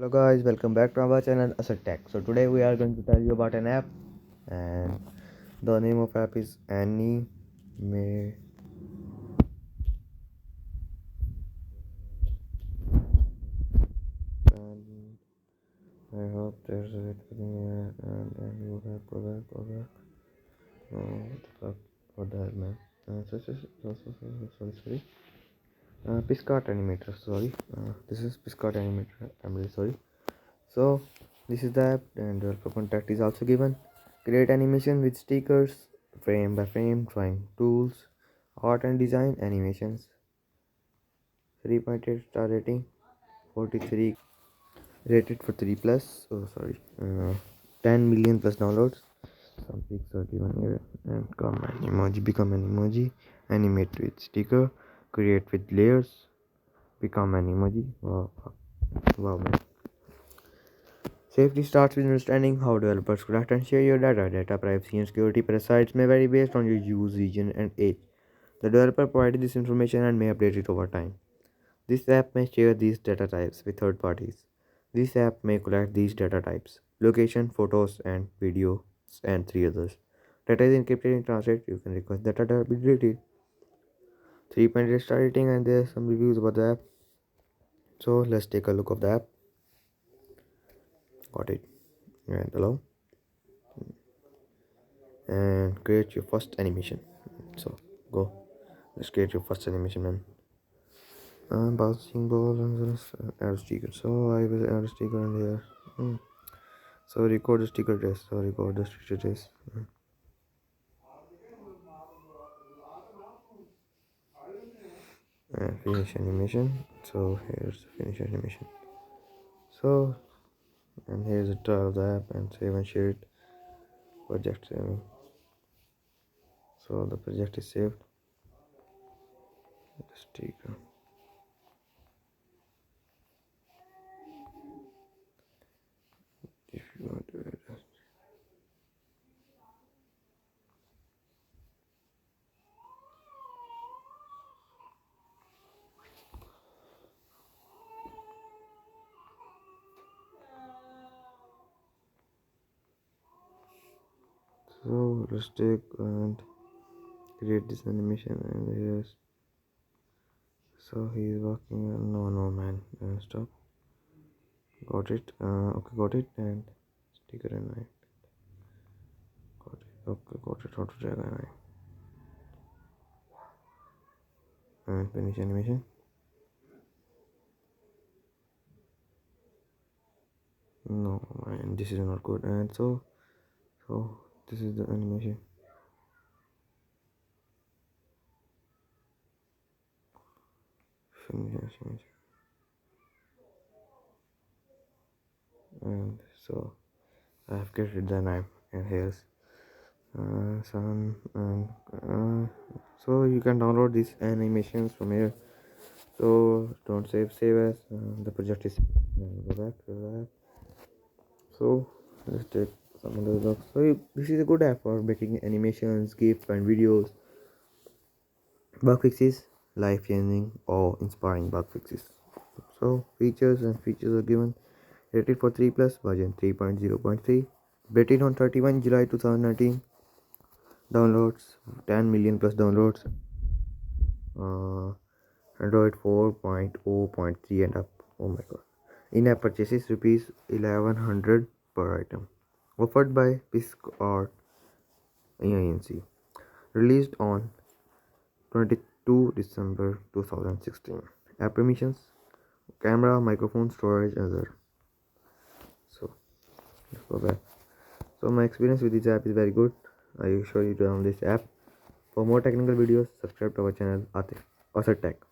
Hello guys, welcome back to our channel Asad Tech. So today we are going to tell you about an app, and the name of app is Anime. And I hope there's a and you have go back. No, what the fuck? What the hell, man? Sorry. Prescart animator. Sorry. This is Prescart animator. I'm really sorry. So this is the app, and developer contact is also given. Create animation with stickers, frame by frame, drawing tools, art and design animations. 3.8 star rating, 43 rated for 3 plus. Oh sorry, 10 million plus downloads. Some pics 31 here, and become an emoji, animate with sticker, create with layers, become an emoji. Wow, wow man. Safety starts with understanding how developers collect and share your data. Data privacy and security parasites may vary based on your use, region, and age. The developer provided this information and may update it over time. This app may share these data types with third parties. This app may collect these data types: location, photos, and videos, and three others. Data is encrypted in transit. You can request that data be deleted. 3.8 star rating, and there are some reviews about the app. So let's take a look of the app. Got it. And allow. And create your first animation. So go, let's create your first animation, man. Bouncing ball and add sticker. So I will add a sticker in here. So record the sticker test. So record the sticker test. And finish animation. So here's the finish animation. So, and here's the trial of the app, and save and share it. Project saving. So the project is saved. The sticker. If you want to add it. So let's take and create this animation, and here's. So he's walking. No man. Stop. Got it. Okay, got it. And sticker and I got it. Okay, got it. How to drag and I and finish animation. No, and this is not good. And so this is the animation. Finish animation. And so I have created the knife, and here's some and so you can download these animations from here. So don't save as the project is. Go back. So let's take some other blocks. So this is a good app for making animations, gifs, and videos. Bug fixes, life changing or inspiring bug fixes. So features are given. Rated for 3 plus, version 3.0.3. Rated on 31 July 2019. Downloads 10 million plus downloads. Android 4.0.3 and up. Oh my god. In-app purchases rupees 1100 per item. Offered by Prescart Inc. Released on 22 December 2016. App permissions: camera, microphone, storage, other. So let's go back. So my experience with this app is very good. I usually download this app. For more technical videos, subscribe to our channel Asad Tech.